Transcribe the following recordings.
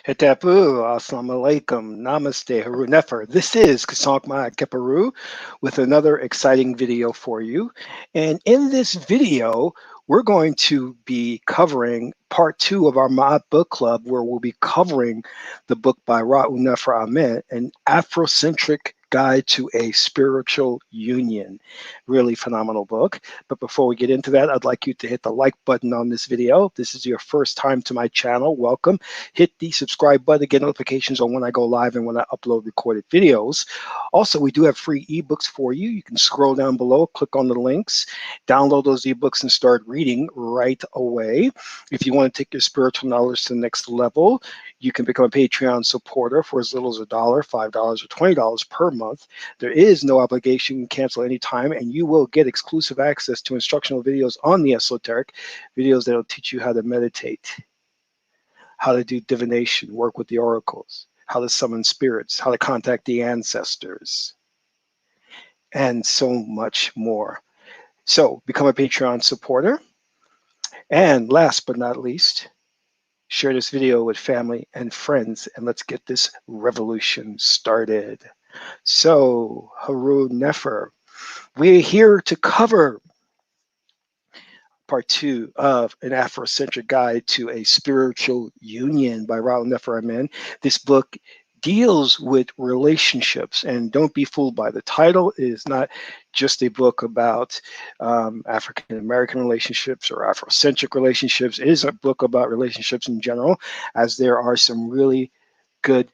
Hetapu, Assalamu alaikum, Namaste, Haru Nefer. This is Qesankh Maat with another exciting video for you. And in this video, we're going to be covering part 2 of our Maat book club, where we'll be covering the book by Ra'u Nefer Ahmed, an Afrocentric guide to a spiritual union. Really phenomenal book. But before we get into that, I'd like you to hit the like button on this video. If this is your first time to my channel, welcome. Hit the subscribe button to get notifications on when I go live and when I upload recorded videos. Also, we do have free ebooks for you. You can scroll down below, click on the links, download those ebooks and start reading right away. If you want to take your spiritual knowledge to the next level, you can become a Patreon supporter for as little as $1, $5, or $20 per month. There is no obligation. You can cancel anytime, and you will get exclusive access to instructional videos on the esoteric, videos that will teach you how to meditate, how to do divination, work with the oracles, how to summon spirits, how to contact the ancestors, and so much more. So become a Patreon supporter. And last but not least, share this video with family and friends, and let's get this revolution started. So, Haru Nefer, we're here to cover part 2 of an Afrocentric guide to a spiritual union by Ra'u Nefer Ahmed. This book deals with relationships, and don't be fooled by the title. It is not just a book about African American relationships or Afrocentric relationships. It is a book about relationships in general, as there are some really good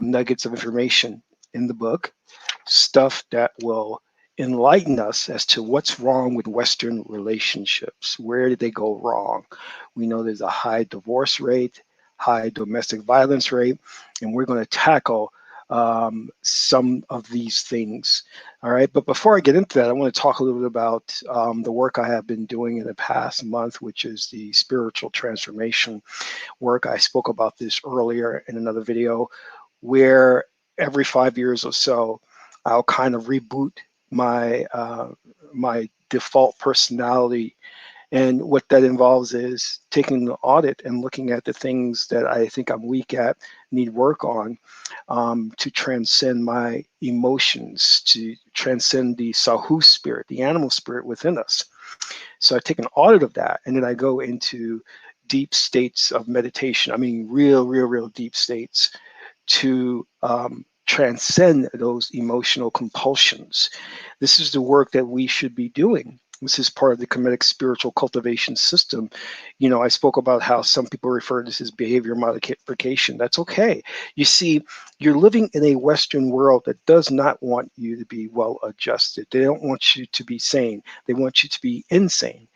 nuggets of information in the book, stuff that will enlighten us as to what's wrong with Western relationships. Where did they go wrong? We know there's a high divorce rate, high domestic violence rate, and we're going to tackle some of these things. All right, but before I get into that, I want to talk a little bit about the work I have been doing in the past month, which is the spiritual transformation work. I spoke about this earlier in another video, where every 5 years or so, I'll kind of reboot my my default personality, and what that involves is taking the audit and looking at the things that I think I'm weak at, need work on, to transcend my emotions, to transcend the Sahu spirit, the animal spirit within us. So I take an audit of that, and then I go into deep states of meditation. I mean, real deep states, to transcend those emotional compulsions. This is the work that we should be doing. This is part of the Kemetic spiritual cultivation system. You know, I spoke about how some people refer to this as behavior modification. That's okay. You see, you're living in a Western world that does not want you to be well adjusted. They don't want you to be sane. They want you to be insane.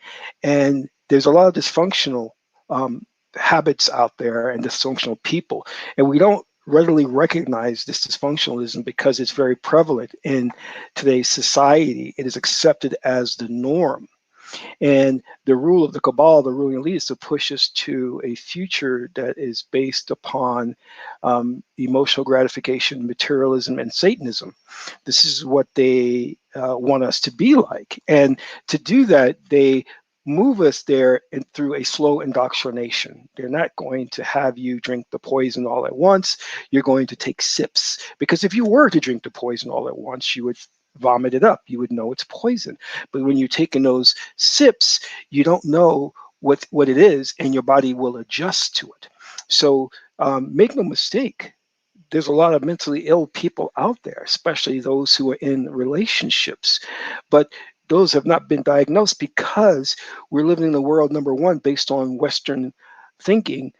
And there's a lot of dysfunctional habits out there and dysfunctional people. And we don't readily recognize this dysfunctionalism because it's very prevalent in today's society. It is accepted as the norm. And the rule of the cabal, the ruling elite, is to push us to a future that is based upon emotional gratification, materialism, and Satanism. This is what they want us to be like. And to do that, they move us there and through a slow indoctrination. They're not going to have you drink the poison all at once. You're going to take sips, because if you were to drink the poison all at once, you would vomit it up. You would know it's poison. But when you're taking those sips, you don't know what it is, and your body will adjust to it. So make no mistake, there's a lot of mentally ill people out there, especially those who are in relationships. But those have not been diagnosed because we're living in the world, number one, based on Western thinking,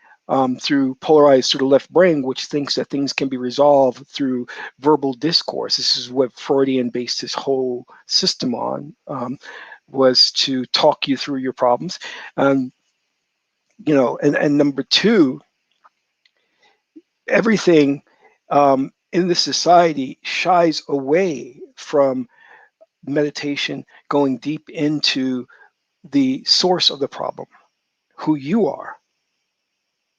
through polarized through the left brain, which thinks that things can be resolved through verbal discourse. This is what Freudian based his whole system on, was to talk you through your problems. You know, and number two, everything in this society shies away from meditation, going deep into the source of the problem, who you are,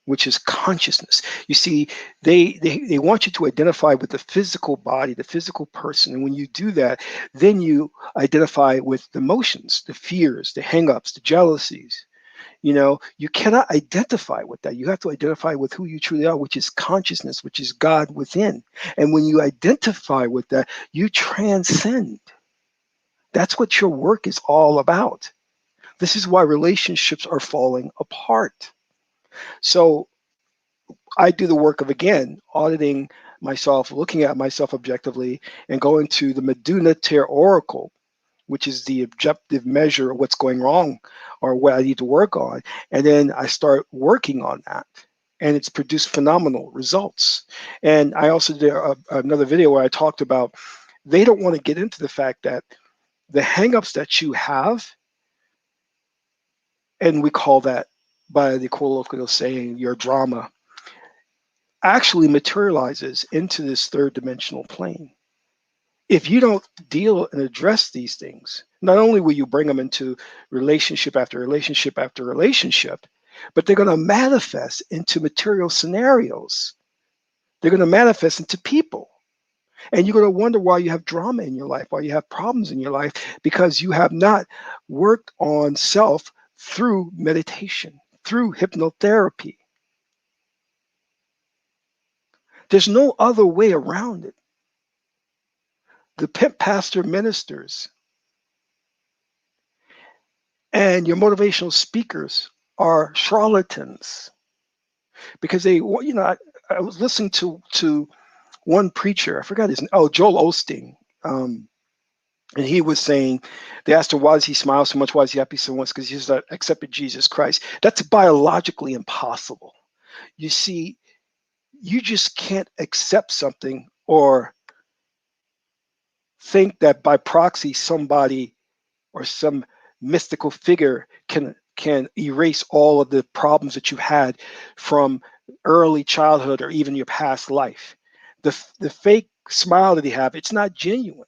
which is consciousness. You see, they want you to identify with the physical body, the physical person. And when you do that, then you identify with the emotions, the fears, the hang-ups, the jealousies, You know, you cannot identify with that. You have to identify with who you truly are, which is consciousness, which is God within. And when you identify with that, you transcend. That's what your work is all about. This is why relationships are falling apart. So I do the work of, again, auditing myself, looking at myself objectively, and going to the Meduna Ter Oracle, which is the objective measure of what's going wrong or what I need to work on. And then I start working on that. And it's produced phenomenal results. And I also did another video where I talked about they don't want to get into the fact that the hangups that you have, and we call that by the colloquial saying, your drama, actually materializes into this third dimensional plane. If you don't deal and address these things, not only will you bring them into relationship after relationship after relationship, but they're going to manifest into material scenarios. They're going to manifest into people. And you're going to wonder why you have drama in your life, why you have problems in your life, because you have not worked on self through meditation, through hypnotherapy. There's no other way around it. The pimp pastor ministers and your motivational speakers are charlatans because they, you know, I was listening to one preacher, I forgot his name, oh, Joel Osteen. And he was saying, they asked him, why does he smile so much? Why is he happy so much? Because he's accepted Jesus Christ. That's biologically impossible. You see, you just can't accept something or think that by proxy somebody or some mystical figure can erase all of the problems that you had from early childhood or even your past life. The fake smile that he have, it's not genuine.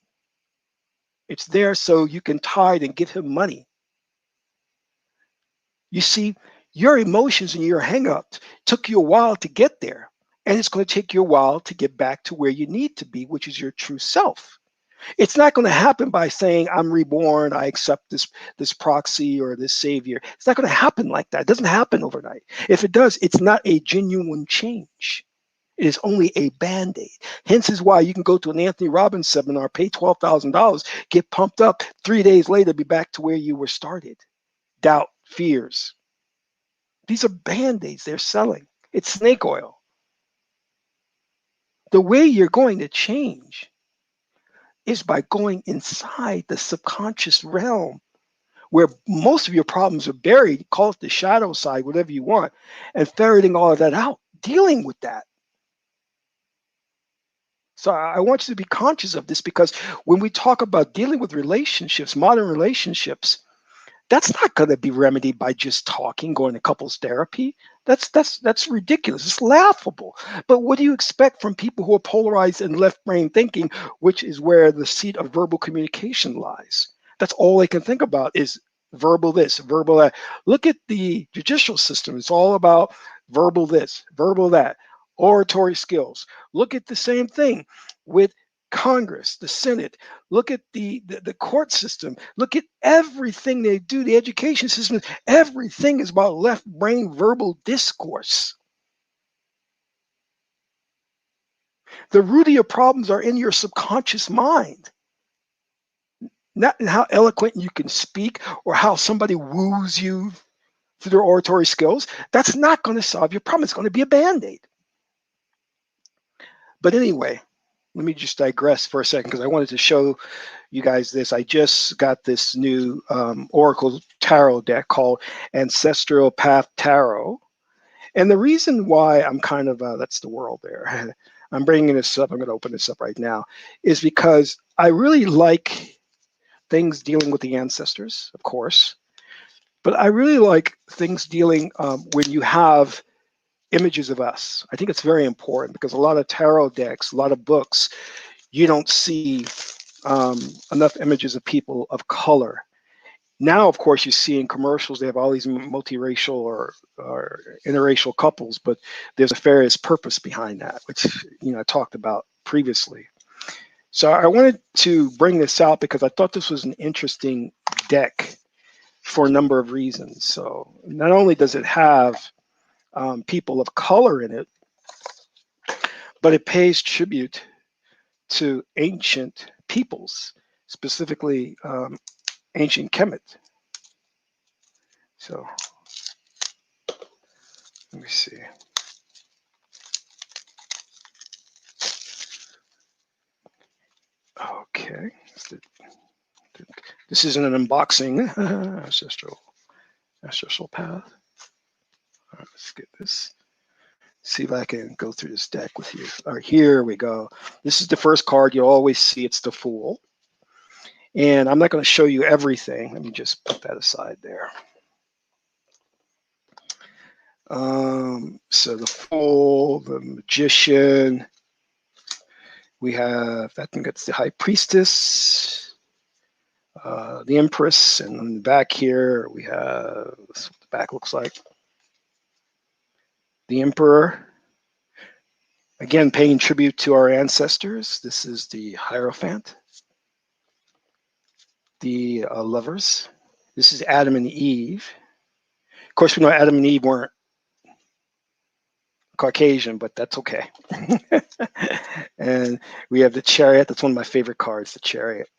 It's there so you can tithe and give him money. You see, your emotions and your hangups took you a while to get there, and it's going to take you a while to get back to where you need to be, which is your true self. It's not going to happen by saying, I'm reborn, I accept this proxy or this savior. It's not going to happen like that. It doesn't happen overnight. If it does, it's not a genuine change. It is only a band-aid. Hence is why you can go to an Anthony Robbins seminar, pay $12,000, get pumped up, 3 days later, be back to where you were started. Doubt, fears. These are band-aids they're selling. It's snake oil. The way you're going to change is by going inside the subconscious realm where most of your problems are buried, call it the shadow side, whatever you want, and ferreting all of that out, dealing with that. So I want you to be conscious of this, because when we talk about dealing with relationships, modern relationships, that's not going to be remedied by just talking, going to couples therapy. That's ridiculous. It's laughable. But what do you expect from people who are polarized and left brain thinking, which is where the seat of verbal communication lies? That's all they can think about is verbal this, verbal that. Look at the judicial system. It's all about verbal this, verbal that, oratory skills. Look at the same thing with Congress, the Senate. Look at the court system. Look at everything they do, the education system. Everything is about left brain verbal discourse. The root of your problems are in your subconscious mind, not in how eloquent you can speak or how somebody woos you through their oratory skills. That's not going to solve your problem. It's going to be a band-aid. But anyway, let me just digress for a second, because I wanted to show you guys this. I just got this new Oracle Tarot deck called Ancestral Path Tarot. And the reason why I'm kind of, that's the world there. I'm bringing this up, I'm going to open this up right now, is because I really like things dealing with the ancestors, of course. But I really like things dealing when you have images of us. I think it's very important, because a lot of tarot decks, a lot of books, you don't see enough images of people of color. Now, of course, you see in commercials, they have all these multiracial or interracial couples, but there's a nefarious purpose behind that, which, you know, I talked about previously. So I wanted to bring this out because I thought this was an interesting deck for a number of reasons. So not only does it have people of color in it, but it pays tribute to ancient peoples, specifically ancient Kemet. So let me see. Okay, this isn't an unboxing. Ancestral path. All right, let's get this. See if I can go through this deck with you. All right, here we go. This is the first card. You'll always see it's the Fool. And I'm not going to show you everything. Let me just put that aside there. So the Fool, the Magician. We have, I think it's the High Priestess, the Empress, and on the back here we have, this is what the back looks like. The Emperor. Again, paying tribute to our ancestors. This is the Hierophant. The Lovers. This is Adam and Eve. Of course, we know Adam and Eve weren't Caucasian, but that's okay. And we have the Chariot. That's one of my favorite cards, the Chariot.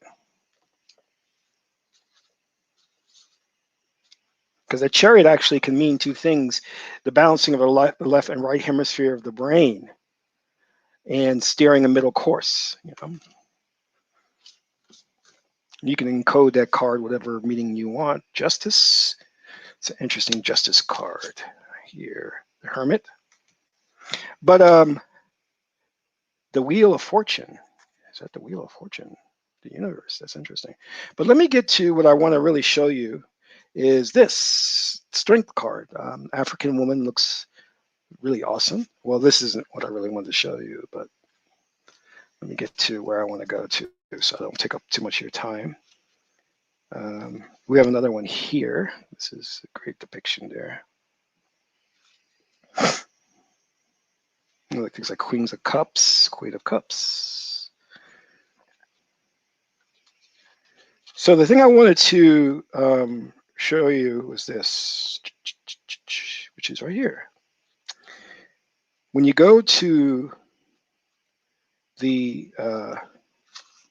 Because the Chariot actually can mean two things: the balancing of the left and right hemisphere of the brain, and steering a middle course. You know, you can encode that card whatever meaning you want. Justice. It's an interesting Justice card here. The Hermit. But the Wheel of Fortune. Is that the Wheel of Fortune? The universe. That's interesting. But let me get to what I want to really show you. Is this Strength card? African woman looks really awesome. Well, this isn't what I really wanted to show you, but let me get to where I want to go to so I don't take up too much of your time. We have another one here. This is a great depiction there. Like things like Queens of Cups, Queen of Cups. So the thing I wanted to show you was this, which is right here. When you go to the, I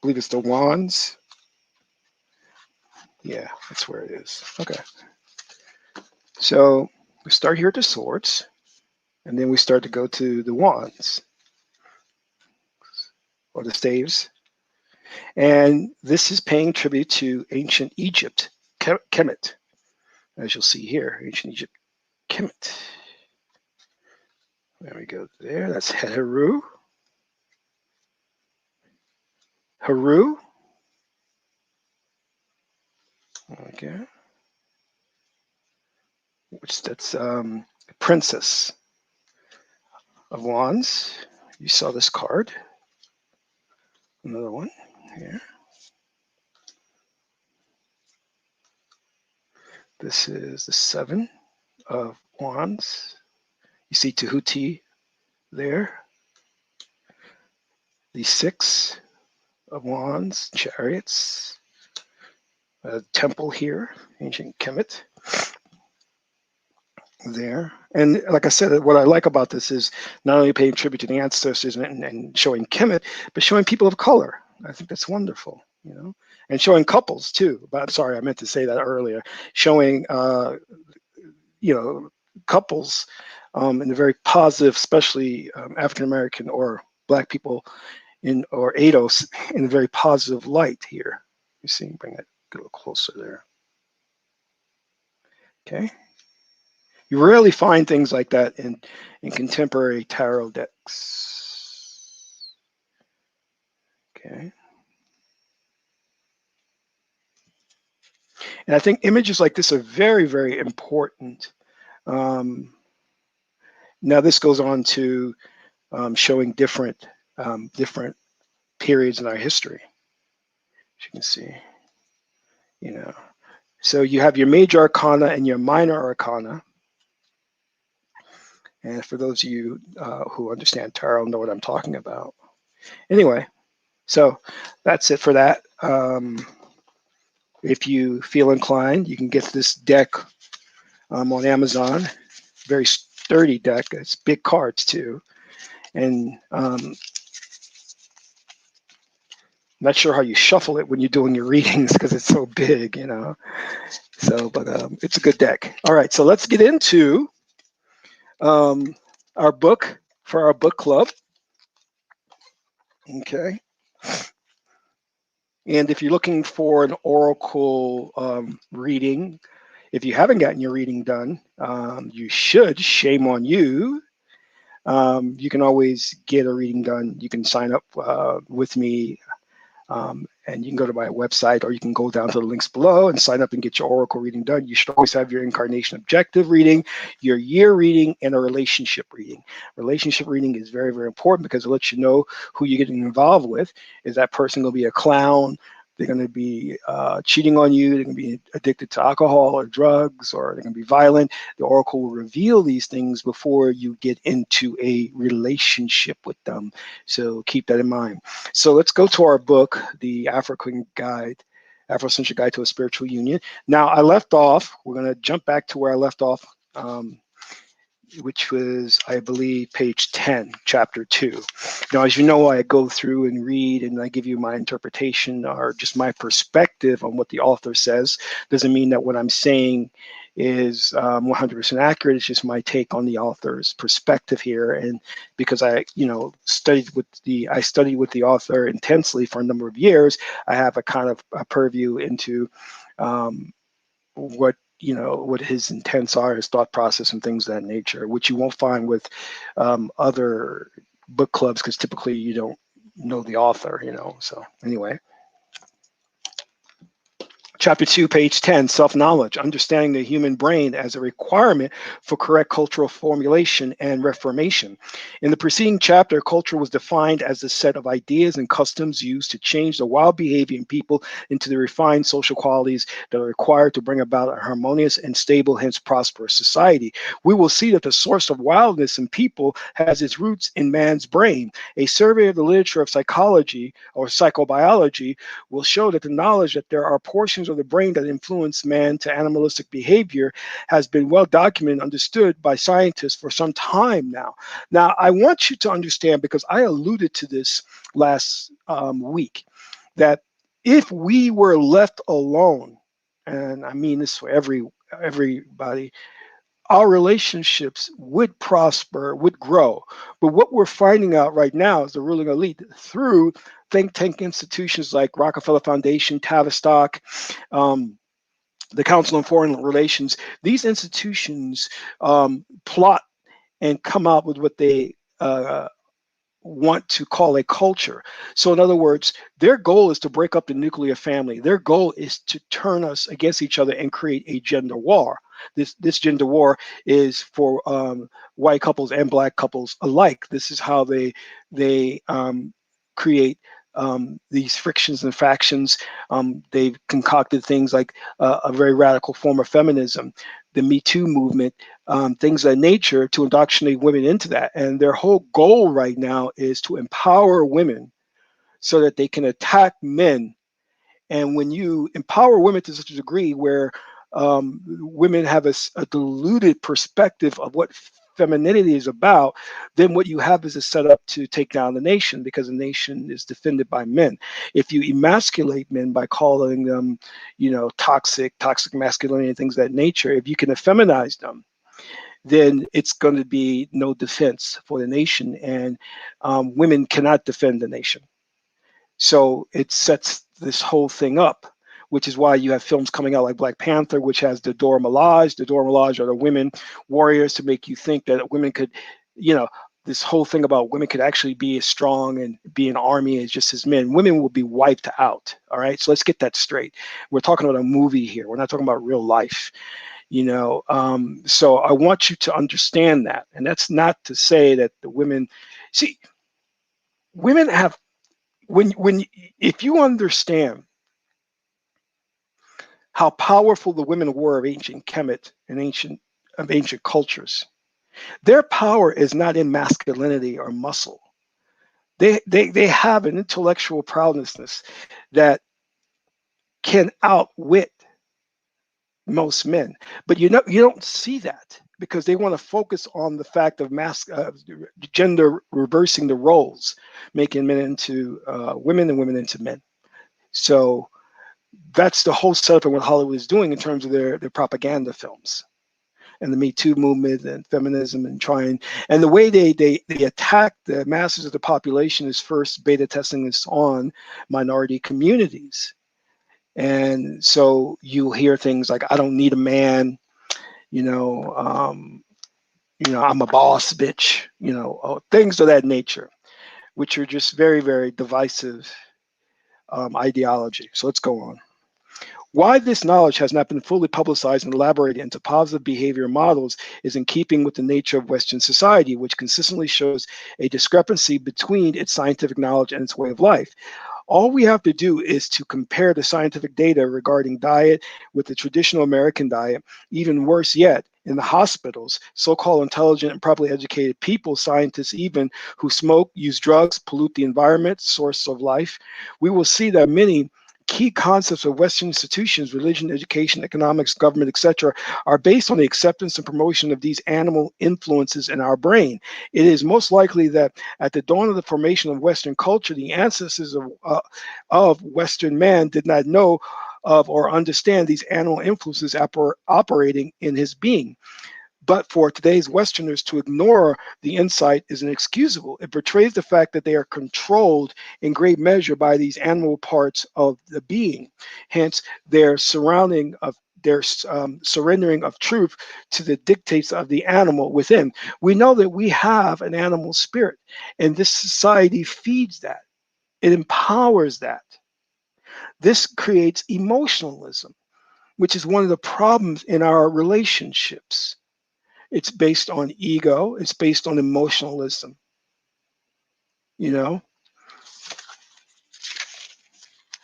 believe it's the Wands. Yeah, that's where it is. Okay. So we start here at the Swords, and then we start to go to the Wands, or the Staves. And this is paying tribute to ancient Egypt, Kemet, as you'll see here, ancient Egypt, Kemet. There we go there. That's Heru. Heru. Okay. Which that's Princess of Wands. You saw this card. Another one here. This is the Seven of Wands. You see Tahuti there. The Six of Wands, Chariots. A temple here, ancient Kemet. There. And like I said, what I like about this is not only paying tribute to the ancestors and showing Kemet, but showing people of color. I think that's wonderful, you know, and showing couples too. But sorry, I meant to say that earlier. Showing, you know, couples in a very positive, especially African American or Black people or ADOS in a very positive light here. You see, bring that a little closer there. Okay. You rarely find things like that in contemporary tarot decks. Okay. And I think images like this are very, very important. Now this goes on to showing different periods in our history, as you can see. You know, so you have your major arcana and your minor arcana. And for those of you who understand tarot know what I'm talking about. Anyway, so that's it for that. If you feel inclined, you can get this deck on Amazon. Very sturdy deck. It's big cards too, and not sure how you shuffle it when you're doing your readings because it's so big, you know. So, but it's a good deck. All right, so let's get into um, our book for our book club. Okay. And if you're looking for an oracle reading, if you haven't gotten your reading done, you should. Shame on you. You can always get a reading done. You can sign up with me, and you can go to my website, or you can go down to the links below and sign up and get your oracle reading done. You should always have your incarnation objective reading, your year reading, and a relationship reading. Relationship reading is very, very important because it lets you know who you're getting involved with. Is that person going to be a clown? They're going to be cheating on you. They're going to be addicted to alcohol or drugs, or they're going to be violent. The oracle will reveal these things before you get into a relationship with them. So keep that in mind. So let's go to our book, The African Guide, Afrocentric Guide to a Spiritual Union. Now, I left off, we're going to jump back to where I left off, which was, I believe, page 10, chapter 2. Now, as you know, I go through and read and I give you my interpretation or just my perspective on what the author says. Doesn't mean that what I'm saying is 100% accurate. It's just my take on the author's perspective here. And because I, studied with the author intensely for a number of years, I have a kind of a purview into what his intents are, his thought process, and things of that nature, which you won't find with other book clubs because typically you don't know the author, So anyway. Chapter 2, page 10, self-knowledge, understanding the human brain as a requirement for correct cultural formulation and reformation. In the preceding chapter, culture was defined as a set of ideas and customs used to change the wild behavior in people into the refined social qualities that are required to bring about a harmonious and stable, hence prosperous society. We will see that the source of wildness in people has its roots in man's brain. A survey of the literature of psychology or psychobiology will show that the knowledge that there are portions of the brain that influence man to animalistic behavior has been well documented and understood by scientists for some time now. Now, I want you to understand, because I alluded to this last week, that if we were left alone, and I mean this for everybody, our relationships would prosper, would grow. But what we're finding out right now is the ruling elite through think tank institutions like Rockefeller Foundation, Tavistock, the Council on Foreign Relations. These institutions plot and come out with what they want to call a culture. So in other words, their goal is to break up the nuclear family. Their goal is to turn us against each other and create a gender war. This gender war is for white couples and black couples alike. This is how they create these frictions and factions. They've concocted things like a very radical form of feminism, the Me Too movement, things of that nature, to indoctrinate women into that. And their whole goal right now is to empower women so that they can attack men. And when you empower women to such a degree where women have a diluted perspective of what femininity is about, then what you have is a setup to take down the nation, because the nation is defended by men. If you emasculate men by calling them, toxic masculinity and things of that nature, if you can effeminize them, then it's going to be no defense for the nation, and women cannot defend the nation. So it sets this whole thing up, which is why you have films coming out like Black Panther, which has the Dora Milaje. The Dora Milaje are the women warriors to make you think that women could, this whole thing about women could actually be as strong and be an army as just as men. Women will be wiped out. All right. So let's get that straight. We're talking about a movie here. We're not talking about real life. So I want you to understand that. And that's not to say that the women, see, women have, if you understand how powerful the women were of ancient Kemet and ancient cultures, their power is not in masculinity or muscle. They have an intellectual proudness that can outwit most men. But you don't see that because they want to focus on the fact of gender reversing the roles, making men into women and women into men. So that's the whole setup of what Hollywood is doing in terms of their propaganda films and the Me Too movement and feminism and and the way they attack the masses of the population is first beta testing this on minority communities. And so you hear things like, I don't need a man, you know, I'm a boss bitch, things of that nature, which are just very, very divisive ideology. So let's go on. Why this knowledge has not been fully publicized and elaborated into positive behavior models is in keeping with the nature of Western society, which consistently shows a discrepancy between its scientific knowledge and its way of life. All we have to do is to compare the scientific data regarding diet with the traditional American diet. Even worse yet, in the hospitals, so-called intelligent and properly educated people, scientists even, who smoke, use drugs, pollute the environment, source of life, we will see that many key concepts of Western institutions, religion, education, economics, government, etc., are based on the acceptance and promotion of these animal influences in our brain. It is most likely that at the dawn of the formation of Western culture, the ancestors of Western man did not know of or understand these animal influences operating in his being. But for today's Westerners to ignore the insight is inexcusable. It portrays the fact that they are controlled in great measure by these animal parts of the being. Hence, their surrendering of truth to the dictates of the animal within. We know that we have an animal spirit, and this society feeds that. It empowers that. This creates emotionalism, which is one of the problems in our relationships. It's based on ego. It's based on emotionalism. You know,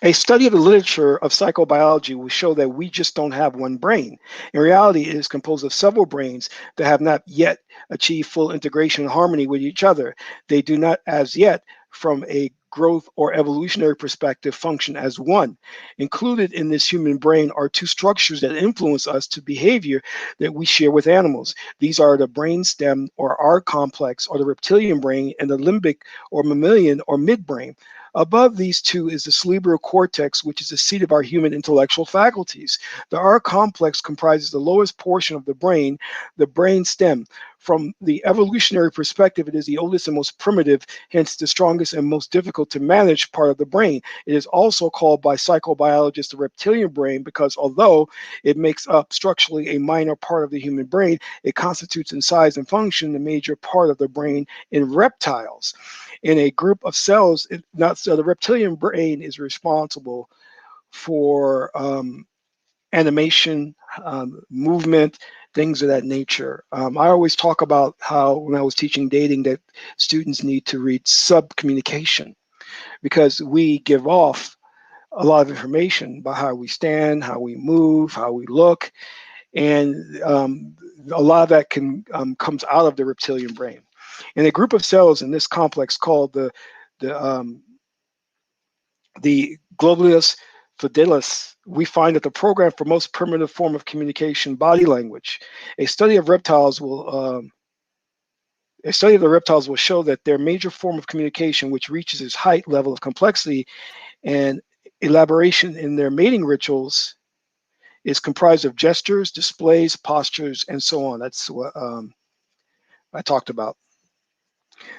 a study of the literature of psychobiology will show that we just don't have one brain. In reality, it is composed of several brains that have not yet achieved full integration and harmony with each other. They do not, as yet, from a growth or evolutionary perspective, function as one. Included in this human brain are two structures that influence us to behavior that we share with animals. These are the brain stem or R complex or the reptilian brain and the limbic or mammalian or midbrain. Above these two is the cerebral cortex, which is the seat of our human intellectual faculties. The R complex comprises the lowest portion of the brain stem. From the evolutionary perspective, it is the oldest and most primitive, hence the strongest and most difficult to manage part of the brain. It is also called by psychobiologists the reptilian brain because although it makes up structurally a minor part of the human brain, it constitutes in size and function the major part of the brain in reptiles. In a group of cells, the reptilian brain is responsible for animation, movement, things of that nature. I always talk about how when I was teaching dating that students need to read subcommunication because we give off a lot of information about how we stand, how we move, how we look, and a lot of that comes out of the reptilian brain. In a group of cells in this complex called the globulus fidelis, we find that the program for most primitive form of communication, body language. A study of the reptiles will show that their major form of communication, which reaches its height level of complexity and elaboration in their mating rituals, is comprised of gestures, displays, postures, and so on. That's what I talked about.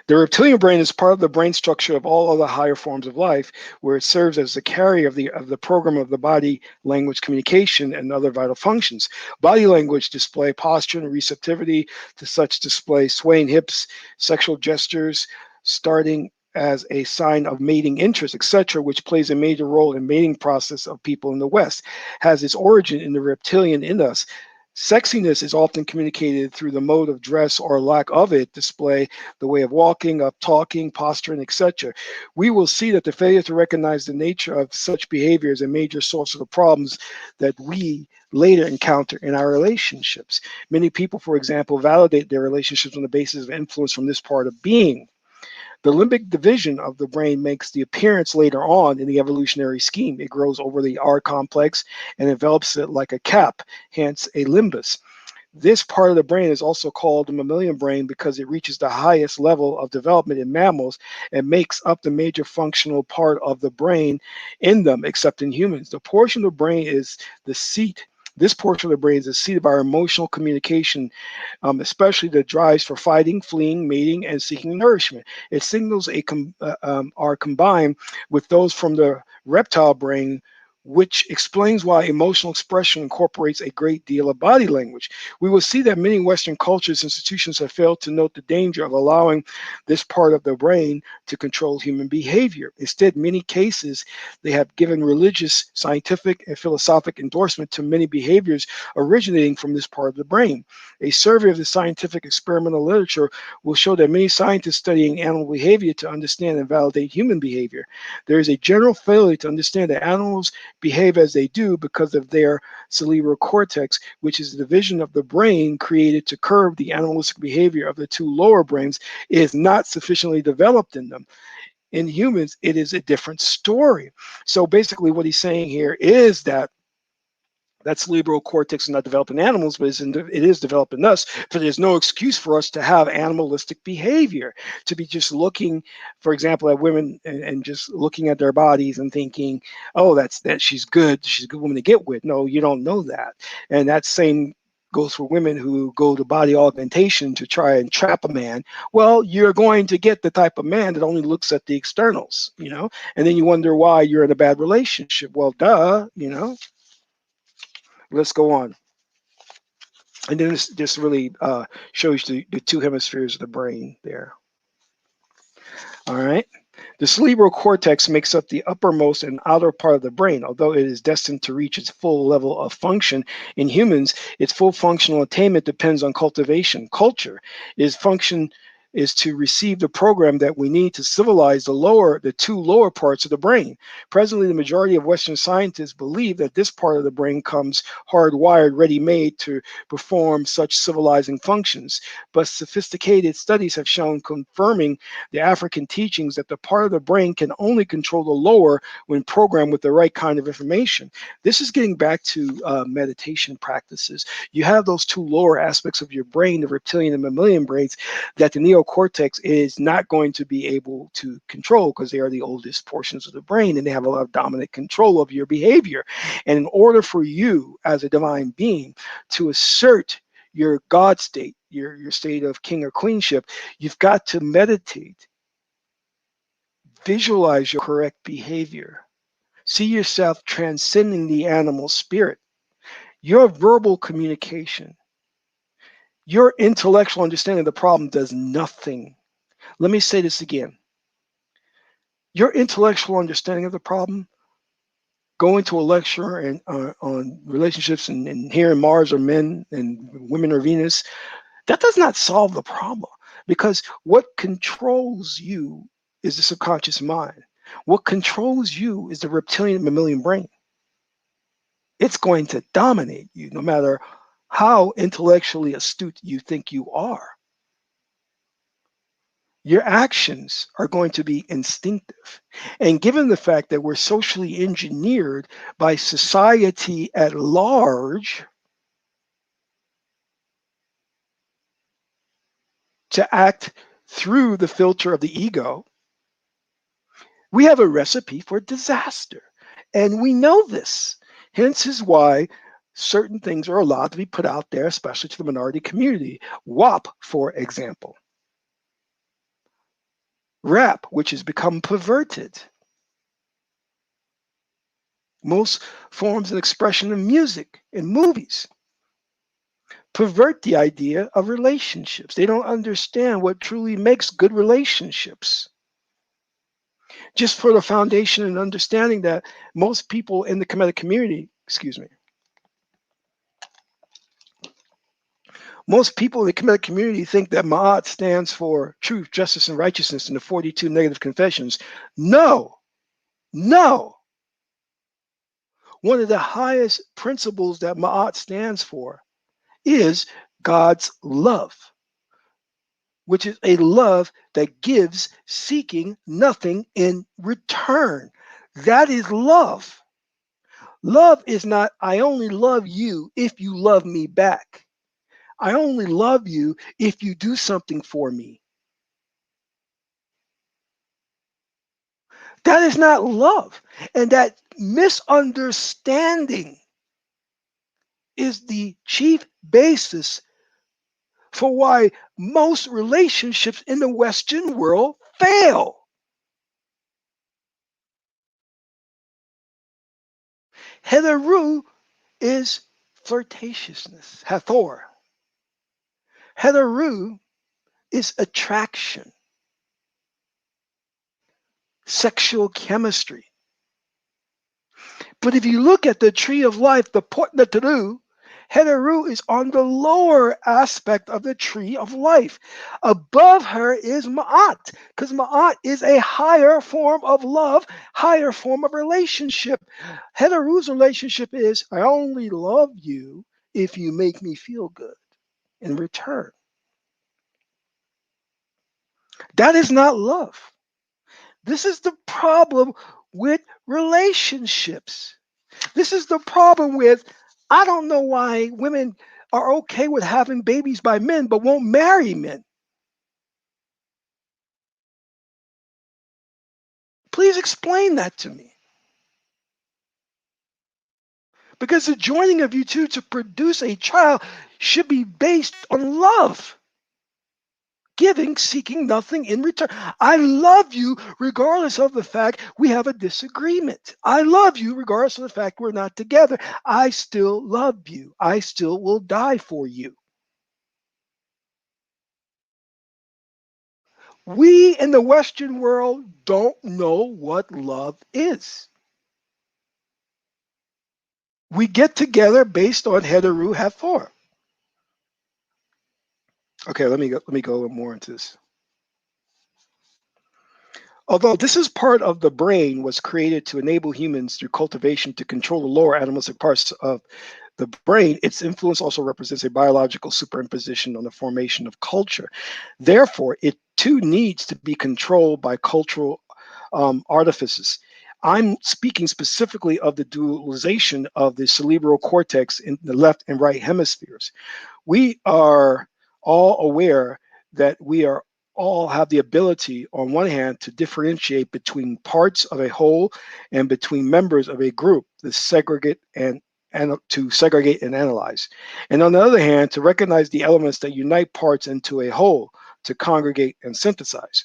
The reptilian brain is part of the brain structure of all other higher forms of life, where it serves as the carrier of the program of the body language communication and other vital functions. Body language display posture and receptivity to such display, swaying hips, sexual gestures, starting as a sign of mating interest, etc., which plays a major role in mating process of people in the West, has its origin in the reptilian in us. Sexiness is often communicated through the mode of dress or lack of it, display, the way of walking, of talking, posturing, etc. We will see that the failure to recognize the nature of such behavior is a major source of the problems that we later encounter in our relationships. Many people, for example, validate their relationships on the basis of influence from this part of being. The limbic division of the brain makes the appearance later on in the evolutionary scheme. It grows over the R complex and envelops it like a cap, hence a limbus. This part of the brain is also called the mammalian brain because it reaches the highest level of development in mammals and makes up the major functional part of the brain in them, except in humans. The portion of the brain is the seat. This portion of the brain is the seat of our emotional communication, especially the drives for fighting, fleeing, mating, and seeking nourishment. Its signals are combined with those from the reptile brain, which explains why emotional expression incorporates a great deal of body language. We will see that many Western cultures and institutions have failed to note the danger of allowing this part of the brain to control human behavior. Instead, in many cases, they have given religious, scientific, and philosophic endorsement to many behaviors originating from this part of the brain. A survey of the scientific experimental literature will show that many scientists studying animal behavior to understand and validate human behavior. There is a general failure to understand that animals behave as they do because of their cerebral cortex, which is the division of the brain created to curb the animalistic behavior of the two lower brains, is not sufficiently developed in them. In humans, it is a different story. So basically what he's saying here is that cerebral cortex is not developed in animals, but it is developed in us. But there's no excuse for us to have animalistic behavior, to be just looking, for example, at women and just looking at their bodies and thinking, oh, that she's a good woman to get with. No, you don't know that. And that same goes for women who go to body augmentation to try and trap a man. Well, you're going to get the type of man that only looks at the externals, and then you wonder why you're in a bad relationship. Well, duh. Let's go on. And then this really shows the two hemispheres of the brain there. All right. The cerebral cortex makes up the uppermost and outer part of the brain. Although it is destined to reach its full level of function in humans, its full functional attainment depends on cultivation. Culture is to receive the program that we need to civilize the two lower parts of the brain. Presently, the majority of Western scientists believe that this part of the brain comes hardwired, ready-made to perform such civilizing functions. But sophisticated studies have shown, confirming the African teachings, that the part of the brain can only control the lower when programmed with the right kind of information. This is getting back to meditation practices. You have those two lower aspects of your brain, the reptilian and mammalian brains, that the neocortex is not going to be able to control because they are the oldest portions of the brain and they have a lot of dominant control of your behavior. And in order for you as a divine being to assert your God state, your state of king or queenship, you've got to meditate, visualize your correct behavior, see yourself transcending the animal spirit. Your verbal communication, your intellectual understanding of the problem does nothing. Let me say this again. Your intellectual understanding of the problem, going to a lecture and on relationships and hearing Mars or men and women or Venus, that does not solve the problem, because what controls you is the subconscious mind. What controls you is the reptilian mammalian brain. It's going to dominate you no matter how intellectually astute you think you are. Your actions are going to be instinctive. And given the fact that we're socially engineered by society at large to act through the filter of the ego, we have a recipe for disaster. And we know this. Hence is why certain things are allowed to be put out there, especially to the minority community. WAP, for example. Rap, which has become perverted. Most forms and expression of music and movies pervert the idea of relationships. They don't understand what truly makes good relationships. Just for the foundation and understanding that most people in the Kemetic community, most people in the Kemetic community think that Maat stands for truth, justice, and righteousness in the 42 negative confessions. No. One of the highest principles that Maat stands for is God's love. which is a love that gives, seeking nothing in return. That is love. Love is not, I only love you if you love me back. I only love you if you do something for me. That is not love. And that misunderstanding is the chief basis for why most relationships in the Western world fail. Heteru is flirtatiousness, Hathor. Heteru is attraction, sexual chemistry. But if you look at the tree of life, the Portnataru, Heteru is on the lower aspect of the tree of life. Above her is Maat, because Maat is a higher form of love, higher form of relationship. Heteru's relationship is, I only love you if you make me feel good in return. That is not love. This is the problem with relationships. This is the problem with, I don't know why women are okay with having babies by men but won't marry men. Please explain that to me. Because the joining of you two to produce a child should be based on love. Giving, seeking nothing in return. I love you regardless of the fact we have a disagreement. I love you regardless of the fact we're not together. I still love you. I still will die for you. We in the Western world don't know what love is. We get together based on Heteru Hathor. Okay, let me go a little more into this. Although this is part of the brain was created to enable humans through cultivation to control the lower animalistic parts of the brain, its influence also represents a biological superimposition on the formation of culture. Therefore, it too needs to be controlled by cultural artifices. I'm speaking specifically of the dualization of the cerebral cortex in the left and right hemispheres. We are all aware that we are all have the ability, on one hand, to differentiate between parts of a whole and between members of a group, to segregate and to segregate and analyze. And on the other hand, to recognize the elements that unite parts into a whole, to congregate and synthesize.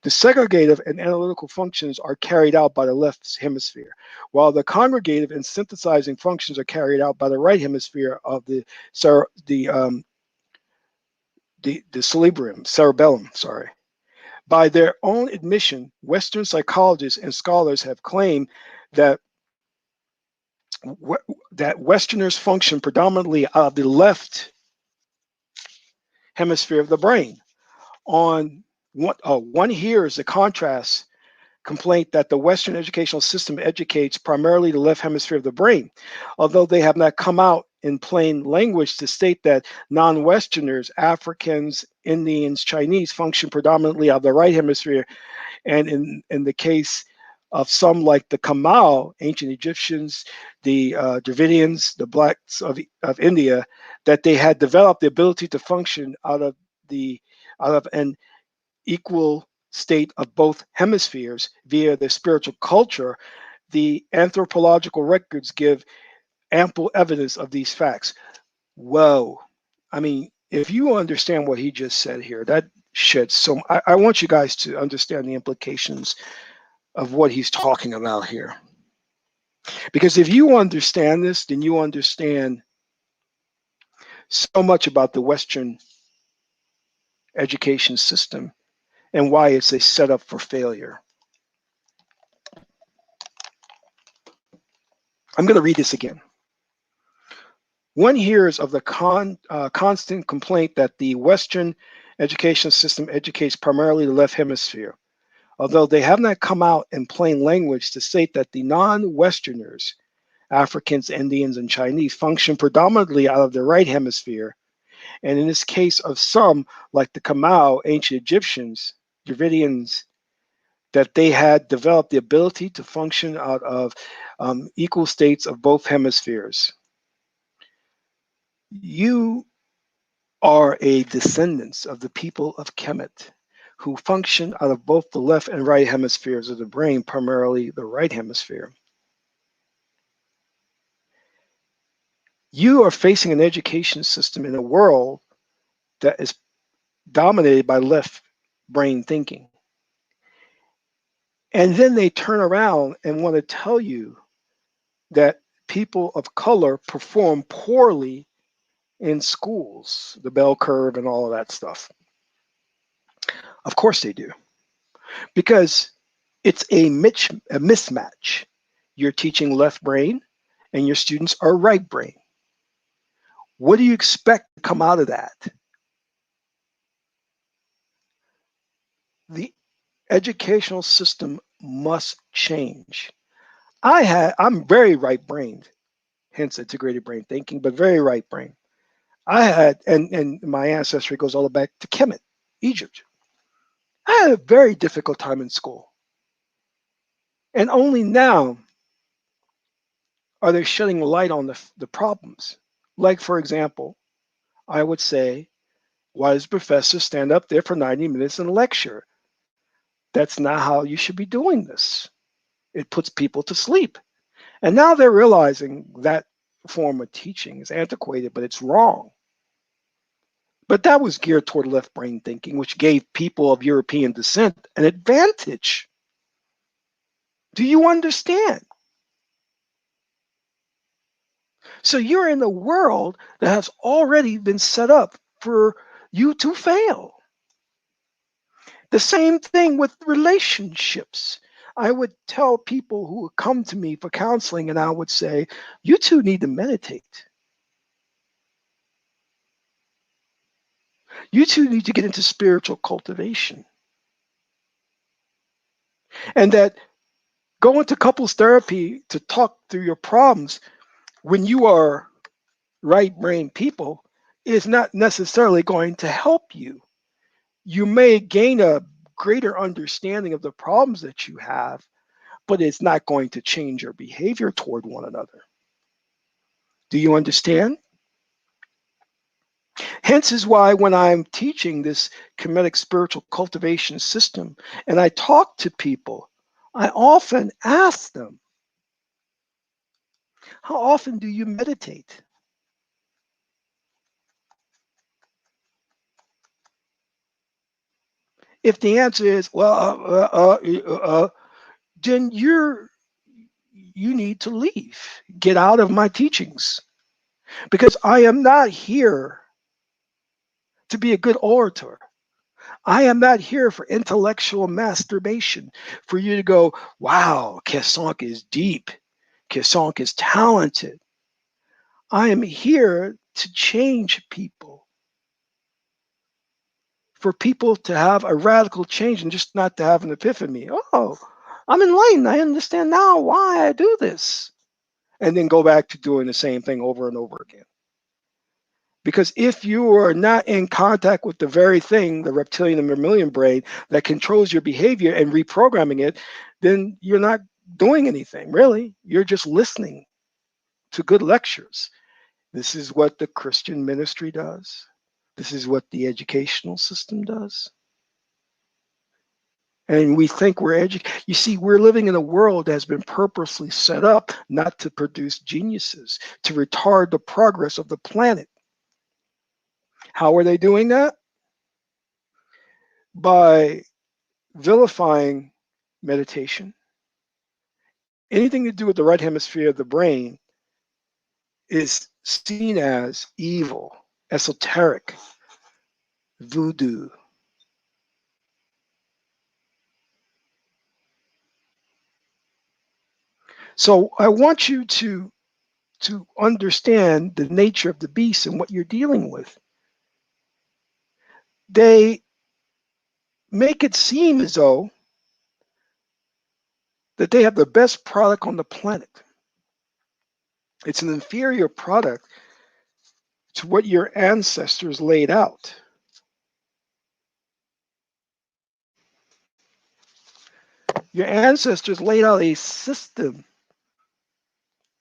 The segregative and analytical functions are carried out by the left hemisphere, while the congregative and synthesizing functions are carried out by the right hemisphere of the cerebellum, sorry. By their own admission, Western psychologists and scholars have claimed that Westerners function predominantly out of the left hemisphere of the brain. One hears the contrast complaint that the Western educational system educates primarily the left hemisphere of the brain, although they have not come out in plain language to state that non-Westerners, Africans, Indians, Chinese function predominantly out of the right hemisphere. And in the case of some like the Kamau, ancient Egyptians, the Dravidians, the blacks of India, that they had developed the ability to function out of an equal state of both hemispheres via the spiritual culture. The anthropological records give ample evidence of these facts. Whoa. I mean, if you understand what he just said here, that sheds so. I want you guys to understand the implications of what he's talking about here. Because if you understand this, then you understand so much about the Western education system and why it's a setup for failure. I'm going to read this again. One hears of the constant complaint that the Western education system educates primarily the left hemisphere, although they have not come out in plain language to state that the non-Westerners, Africans, Indians, and Chinese, function predominantly out of the right hemisphere. And in this case of some, like the Kamau, ancient Egyptians, Dravidians, that they had developed the ability to function out of equal states of both hemispheres. You are a descendants of the people of Kemet, who function out of both the left and right hemispheres of the brain, primarily the right hemisphere. You are facing an education system in a world that is dominated by left brain thinking. And then they turn around and want to tell you that people of color perform poorly in schools, the bell curve and all of that stuff. Of course they do, because it's a mismatch. You're teaching left brain and your students are right brain. What do you expect to come out of that? The educational system must change. I'm very right brained, hence integrated brain thinking, but very right brain. I had, and my ancestry goes all the way back to Kemet, Egypt. I had a very difficult time in school. And only now are they shedding light on the problems. Like, for example, I would say, why does professor stand up there for 90 minutes and lecture? That's not how you should be doing this. It puts people to sleep. And now they're realizing that form of teaching is antiquated, but it's wrong. But that was geared toward left brain thinking, which gave people of European descent an advantage. Do you understand? So you're in a world that has already been set up for you to fail. The same thing with relationships. I would tell people who would come to me for counseling, and I would say, you two need to meditate. You two need to get into spiritual cultivation. And that go into couples therapy to talk through your problems when you are right brain people is not necessarily going to help you. You may gain a greater understanding of the problems that you have, but it's not going to change your behavior toward one another. Do you understand? Hence is why when I'm teaching this Kemetic spiritual cultivation system and I talk to people, I often ask them, how often do you meditate? If the answer is, well, then you need to leave. Get out of my teachings. Because I am not here to be a good orator. I am not here for intellectual masturbation, for you to go, wow, Qesankh is deep. Qesankh is talented. I am here to change people, for people to have a radical change and just not to have an epiphany. Oh, I'm enlightened. I understand now why I do this. And then go back to doing the same thing over and over again. Because if you are not in contact with the very thing, the reptilian and mammalian brain, that controls your behavior and reprogramming it, then you're not doing anything, really. You're just listening to good lectures. This is what the Christian ministry does. This is what the educational system does. And we think we're educated. You see, we're living in a world that has been purposely set up not to produce geniuses, to retard the progress of the planet. How are they doing that? By vilifying meditation. Anything to do with the right hemisphere of the brain is seen as evil, esoteric, voodoo. So I want you to understand the nature of the beast and what you're dealing with. They make it seem as though that they have the best product on the planet. It's an inferior product to what your ancestors laid out. Your ancestors laid out a system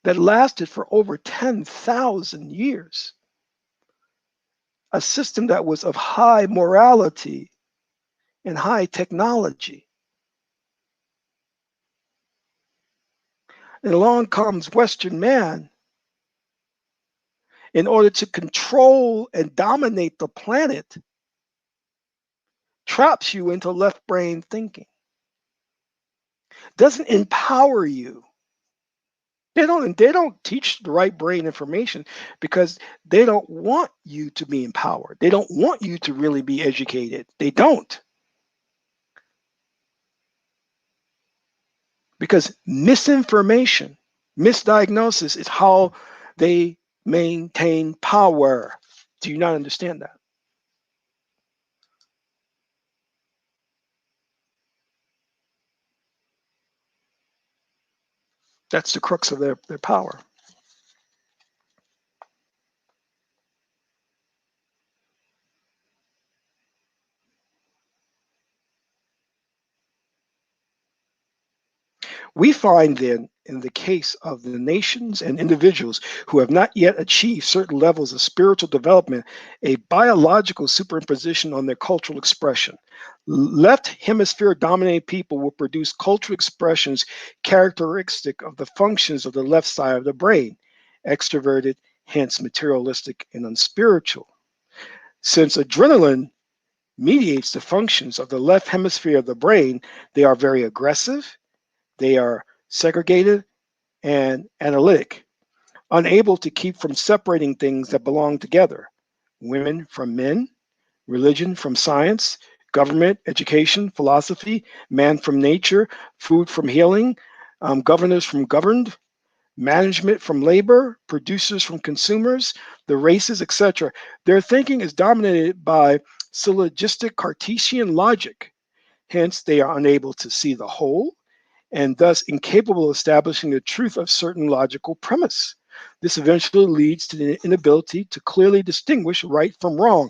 that lasted for over 10,000 years, a system that was of high morality and high technology. And along comes Western man in order to control and dominate the planet, traps you into left brain thinking, doesn't empower you. They don't teach the right brain information because they don't want you to be empowered. They don't want you to really be educated. They don't. Because misinformation, misdiagnosis is how they maintain power. Do you not understand that? That's the crux of their power. We find then, in the case of the nations and individuals who have not yet achieved certain levels of spiritual development, a biological superimposition on their cultural expression. Left hemisphere dominated people will produce cultural expressions characteristic of the functions of the left side of the brain, extroverted, hence materialistic and unspiritual. Since adrenaline mediates the functions of the left hemisphere of the brain, they are very aggressive, they are segregated and analytic, unable to keep from separating things that belong together. Women from men, religion from science, government, education, philosophy, man from nature, food from healing, governors from governed, management from labor, producers from consumers, the races, etc. Their thinking is dominated by syllogistic Cartesian logic. Hence, they are unable to see the whole and thus incapable of establishing the truth of certain logical premise. This eventually leads to the inability to clearly distinguish right from wrong.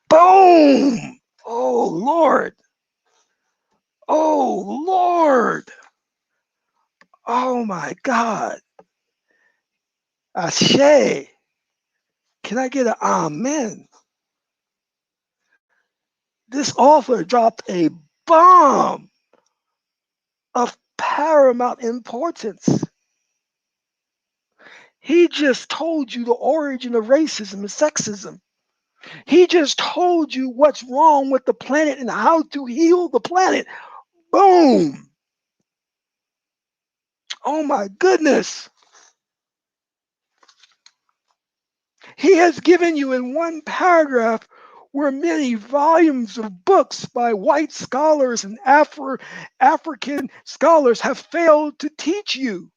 Boom! Oh, Lord. Oh, Lord. Oh, my God. Ashe. Can I get an amen? This author dropped a bomb of paramount importance. He just told you the origin of racism and sexism. He just told you what's wrong with the planet and how to heal the planet. Boom. Oh my goodness. He has given you in one paragraph where many volumes of books by white scholars and African scholars have failed to teach you.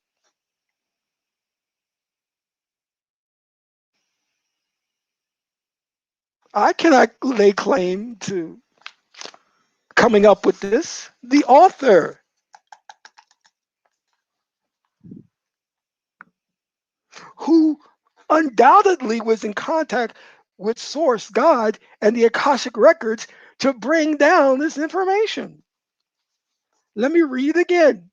I cannot lay claim to coming up with this. The author, who undoubtedly was in contact with source God and the Akashic records to bring down this information. Let me read again.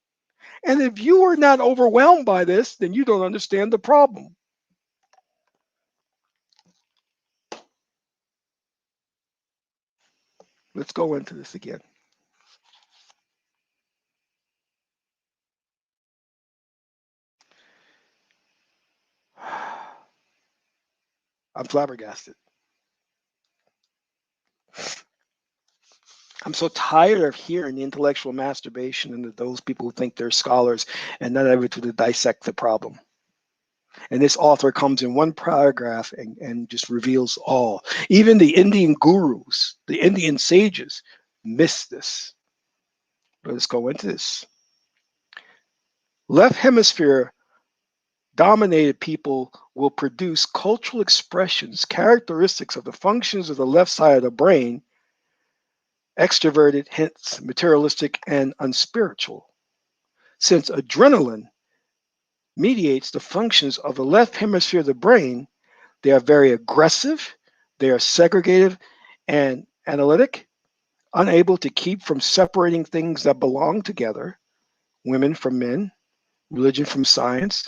And if you are not overwhelmed by this, then you don't understand the problem. Let's go into this again. I'm flabbergasted. I'm so tired of hearing intellectual masturbation and those people who think they're scholars and not able to dissect the problem. And this author comes in one paragraph and just reveals all. Even the Indian gurus, the Indian sages, miss this. Let's go into this. Left hemisphere dominated people will produce cultural expressions, characteristics of the functions of the left side of the brain, extroverted, hence materialistic and unspiritual. Since adrenaline mediates the functions of the left hemisphere of the brain, They are very aggressive. They are segregative and analytic, unable to keep from separating things that belong together, women from men, religion from science,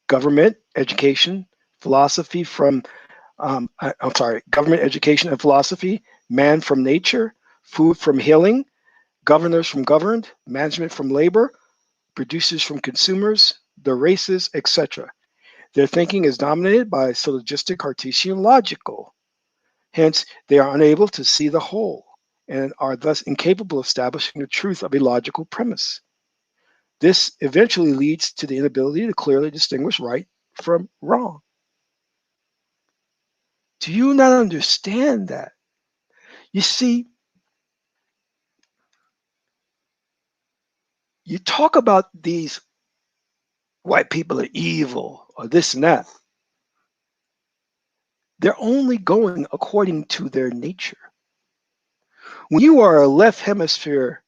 government, education, philosophy from, government, education, and philosophy, man from nature, food from healing, governors from governed, management from labor, producers from consumers, the races, etc. Their thinking is dominated by syllogistic Cartesian logical. Hence, they are unable to see the whole and are thus incapable of establishing the truth of a logical premise. This eventually leads to the inability to clearly distinguish right from wrong. Do you not understand that? You see, you talk about these white people are evil or this and that. They're only going according to their nature. When you are a left hemisphere,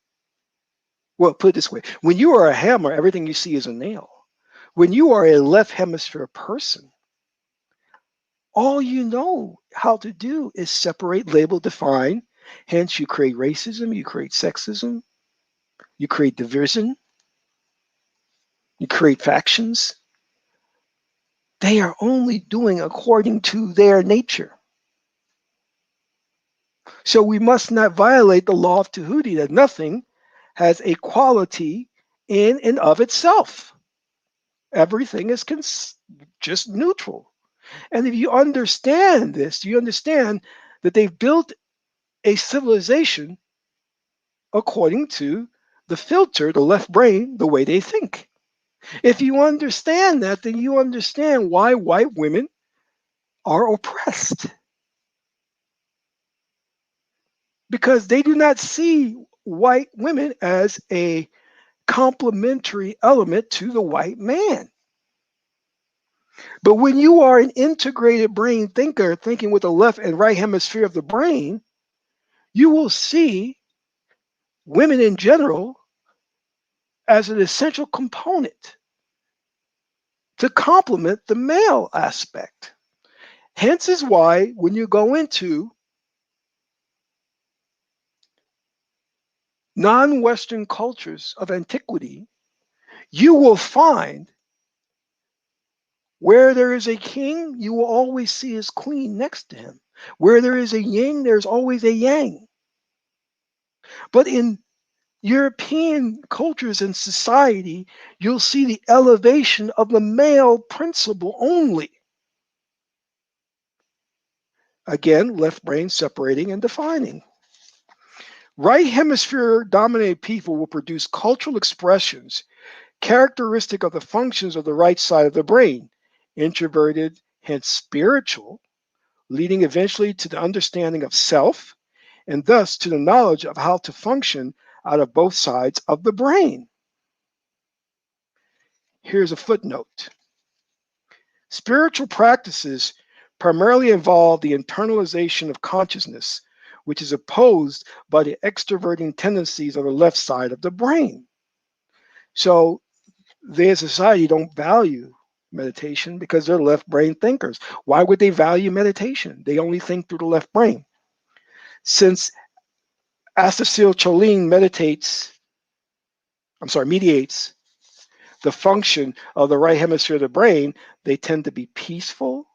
well, put it this way, when you are a hammer, everything you see is a nail. When you are a left hemisphere person, all you know how to do is separate, label, define. Hence, you create racism, you create sexism, you create division, you create factions. They are only doing according to their nature. So we must not violate the law of Tahuti that nothing has a quality in and of itself. Everything is just neutral. And if you understand this, you understand that they've built a civilization according to the filter, the left brain, the way they think. If you understand that, then you understand why white women are oppressed. Because they do not see white women as a complementary element to the white man. But when you are an integrated brain thinker, thinking with the left and right hemisphere of the brain, you will see women in general as an essential component to complement the male aspect. Hence is why when you go into non-Western cultures of antiquity, you will find where there is a king, you will always see his queen next to him. Where there is a yin, there's always a yang. But in European cultures and society, you'll see the elevation of the male principle only. Again, left brain separating and defining. Right hemisphere dominated people will produce cultural expressions characteristic of the functions of the right side of the brain, introverted, hence spiritual, leading eventually to the understanding of self and thus to the knowledge of how to function out of both sides of the brain. Here's a footnote. Spiritual practices primarily involve the internalization of consciousness, which is opposed by the extroverting tendencies of the left side of the brain. So their society don't value meditation because they're left brain thinkers. Why would they value meditation? They only think through the left brain. Since Ancestral mediates the function of the right hemisphere of the brain, they tend to be peaceful.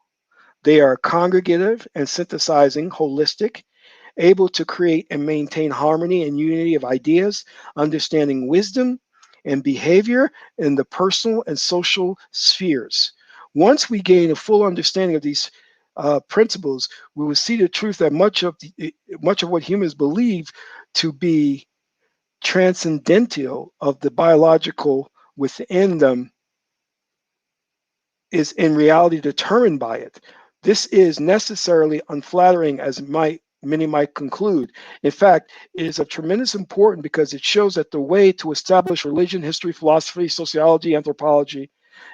They are congregative and synthesizing, holistic, able to create and maintain harmony and unity of ideas, understanding wisdom and behavior in the personal and social spheres. Once we gain a full understanding of these principles, we will see the truth that much of what humans believe to be transcendental of the biological within them is in reality determined by it. This is necessarily unflattering as many might conclude. In fact, it is of tremendous importance because it shows that the way to establish religion, history, philosophy, sociology, anthropology,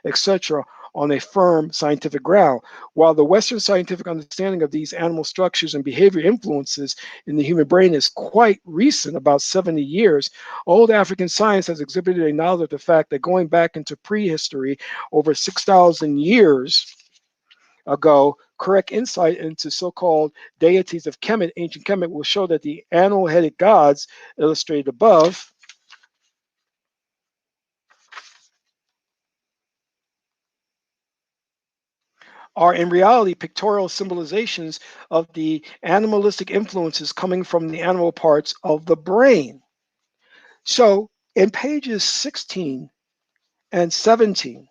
etc., on a firm scientific ground. While the Western scientific understanding of these animal structures and behavior influences in the human brain is quite recent, about 70 years, old African science has exhibited a knowledge of the fact that going back into prehistory over 6,000 years ago, correct insight into so-called deities of Kemet, ancient Kemet, will show that the animal-headed gods illustrated above are in reality pictorial symbolizations of the animalistic influences coming from the animal parts of the brain. So in pages 16 and 17,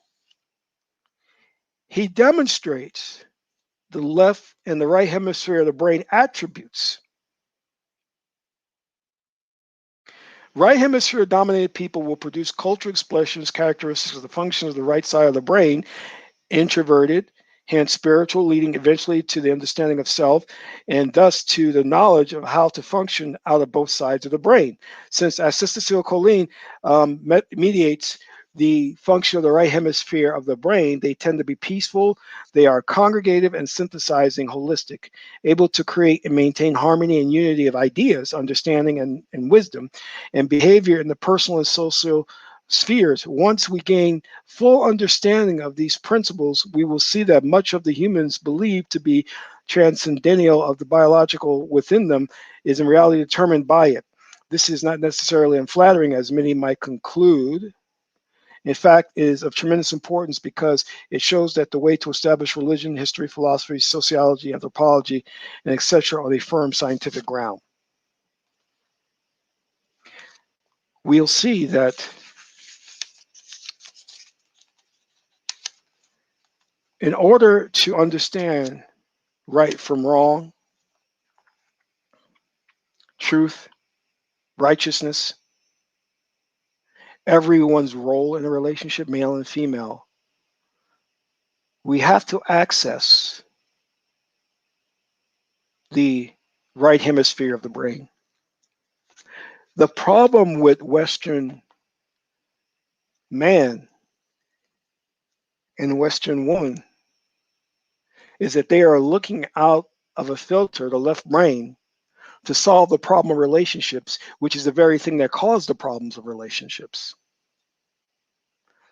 he demonstrates the left and the right hemisphere of the brain attributes. Right hemisphere dominated people will produce cultural expressions, characteristics of the functions of the right side of the brain, introverted, hence spiritual, leading eventually to the understanding of self, and thus to the knowledge of how to function out of both sides of the brain. Since acetylcholine mediates the function of the right hemisphere of the brain, they tend to be peaceful, they are congregative and synthesizing holistic, able to create and maintain harmony and unity of ideas, understanding, and wisdom, and behavior in the personal and social spheres. Once we gain full understanding of these principles, we will see that much of the humans believed to be transcendental of the biological within them is in reality determined by it. This is not necessarily unflattering, as many might conclude. In fact, it is of tremendous importance because it shows that the way to establish religion, history, philosophy, sociology, anthropology, and etc. on a firm scientific ground. We'll see that in order to understand right from wrong, truth, righteousness, everyone's role in a relationship, male and female, we have to access the right hemisphere of the brain. The problem with Western man and Western woman is that they are looking out of a filter, the left brain, to solve the problem of relationships, which is the very thing that caused the problems of relationships.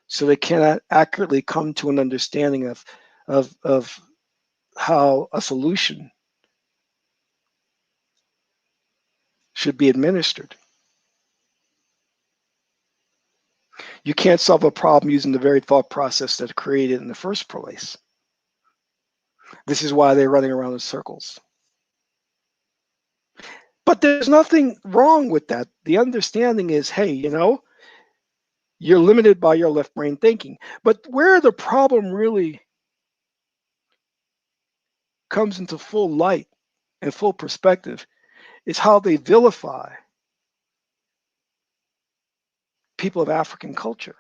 So they cannot accurately come to an understanding of how a solution should be administered. You can't solve a problem using the very thought process that created it in the first place. This is why they're running around in circles. But there's nothing wrong with that. The understanding is, hey, you're limited by your left brain thinking. But where the problem really comes into full light and full perspective is how they vilify people of African culture.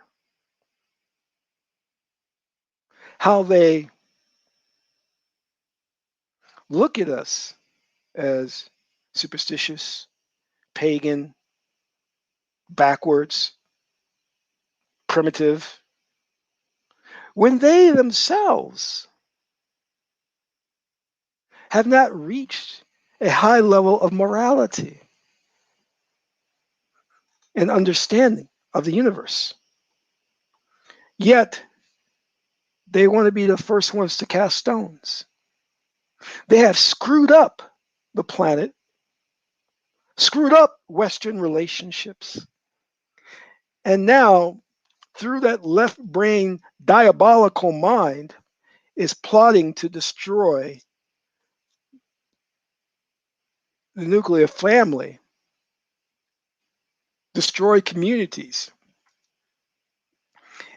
How they look at us as superstitious, pagan, backwards, primitive, when they themselves have not reached a high level of morality and understanding of the universe. Yet, they want to be the first ones to cast stones. They have screwed up the planet, screwed up Western relationships. And now, through that left brain diabolical mind, is plotting to destroy the nuclear family, destroy communities,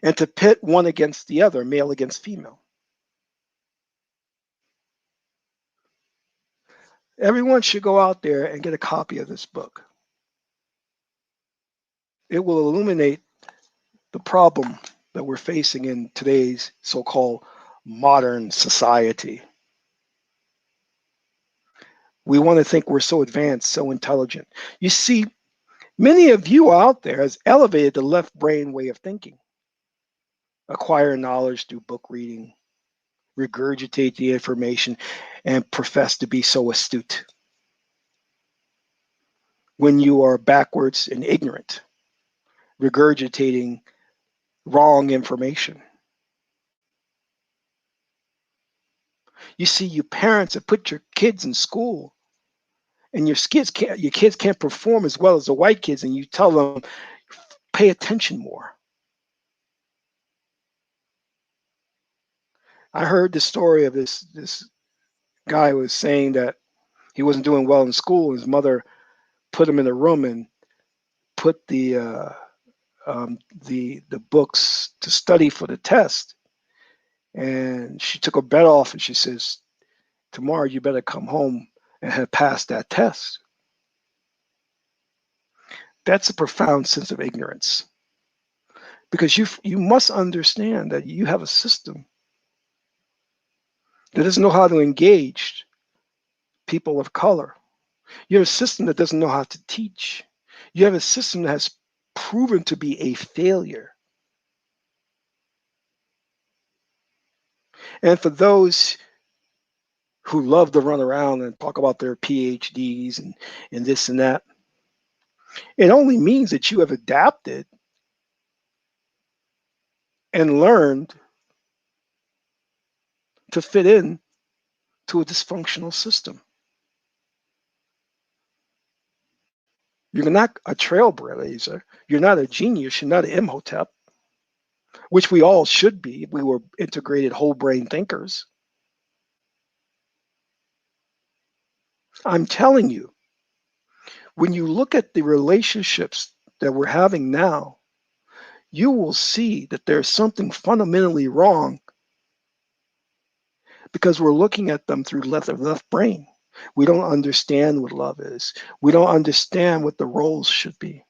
and to pit one against the other, male against female. Everyone should go out there and get a copy of this book. It will illuminate the problem that we're facing in today's so-called modern society. We want to think we're so advanced, so intelligent. You see, many of you out there has elevated the left brain way of thinking. Acquire knowledge through book reading, regurgitate the information, and profess to be so astute. When you are backwards and ignorant, regurgitating wrong information. You see, you parents that put your kids in school, and your kids can't perform as well as the white kids, and you tell them pay attention more. I heard the story of this guy who was saying that he wasn't doing well in school. His mother put him in a room and put the books to study for the test. And she took her bed off and she says, "Tomorrow you better come home and have passed that test." That's a profound sense of ignorance, because you must understand that you have a system that doesn't know how to engage people of color. You have a system that doesn't know how to teach. You have a system that has proven to be a failure. And for those who love to run around and talk about their PhDs and this and that, it only means that you have adapted and learned to fit in to a dysfunctional system. You're not a trailblazer. You're not a genius. You're not an Imhotep, which we all should be if we were integrated whole brain thinkers. I'm telling you, when you look at the relationships that we're having now, you will see that there's something fundamentally wrong, because we're looking at them through left brain. We don't understand what love is. We don't understand what the roles should be,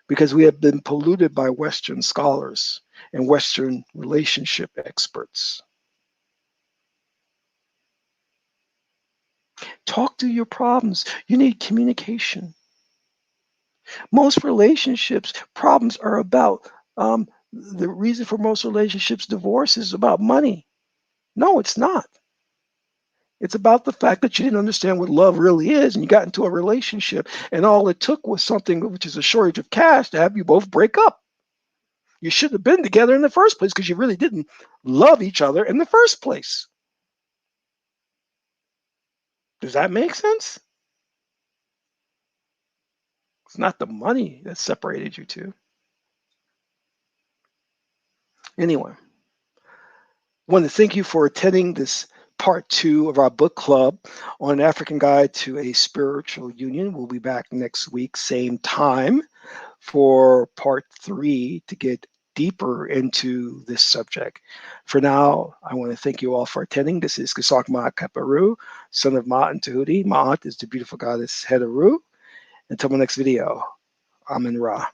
because we have been polluted by Western scholars and Western relationship experts. Talk through your problems. You need communication. Most relationships problems are about the reason for most relationships divorce is about money. No, it's not. It's about the fact that you didn't understand what love really is, and you got into a relationship, and all it took was something which is a shortage of cash to have you both break up. You should have been together in the first place because you really didn't love each other in the first place. Does that make sense? It's not the money that separated you two. Anyway, I want to thank you for attending this part 2 of our book club on An African Guide to a Spiritual Union. We'll be back next week, same time, for part 3 to get deeper into this subject. For now, I want to thank you all for attending. This is Qesankh Maat Kaparu, son of Maat and Tahuti. Maat is the beautiful goddess Heteru. Until my next video, Amen Ra.